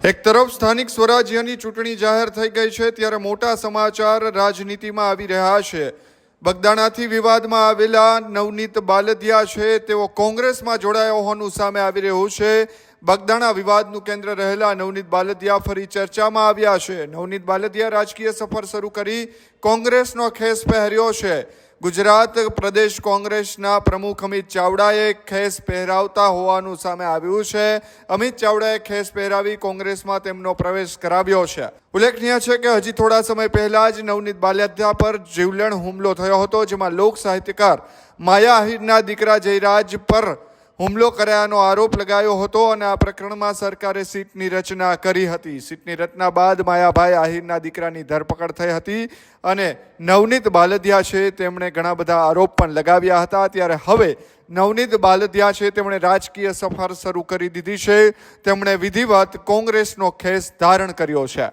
એક તરફ સ્થાનિક સ્વરાજ્યની ચૂંટણી જાહેર થઈ ગઈ છે ત્યારે મોટા સમાચાર રાજનીતિમાં આવી રહ્યા છે। બગદાણાથી વિવાદમાં આવેલા નવનીત બાલદિયા છે તેઓ કોંગ્રેસમાં જોડાયા હોવાનું સામે આવી રહ્યું છે। બગદાણા વિવાદનું કેન્દ્ર રહેલા નવનીત બાલદિયા ફરી ચર્ચામાં આવ્યા છે। નવનીત બાલદિયા રાજકીય સફર શરૂ કરી કોંગ્રેસનો ખેસ પહેર્યો છે। ગુજરાત પ્રદેશ કોંગ્રેસના પ્રમુખ અમિત ચાવડાએ ખેસ પહેરાવતા હોવાનું સામે આવ્યું છે। અમિત ચાવડાએ ખેસ પહેરાવી કોંગ્રેસમાં તેમનો પ્રવેશ કરાવ્યો છે। ઉલ્લેખનીય છે કે હજી થોડા સમય પહેલા જ નવનીત બાલદિયા પર જીવલેણ હુમલો થયો હતો, જેમાં લોક સાહિત્યકાર માયા આહિરના દીકરા જયરાજ પર હુમલો કર્યાનો આરોપ લગાયો હતો અને આ પ્રકરણમાં સરકારે સીટની રચના કરી હતી। સીટની રચના બાદ માયાભાઈ આહિરના દીકરાની ધરપકડ થઈ હતી અને નવનીત બાલદિયા છે તેમણે ઘણા બધા આરોપ પણ લગાવ્યા હતા। ત્યારે હવે નવનીત બાલદિયા છે તેમણે રાજકીય સફર શરૂ કરી દીધી છે। તેમણે વિધિવત કોંગ્રેસનો ખેસ ધારણ કર્યો છે।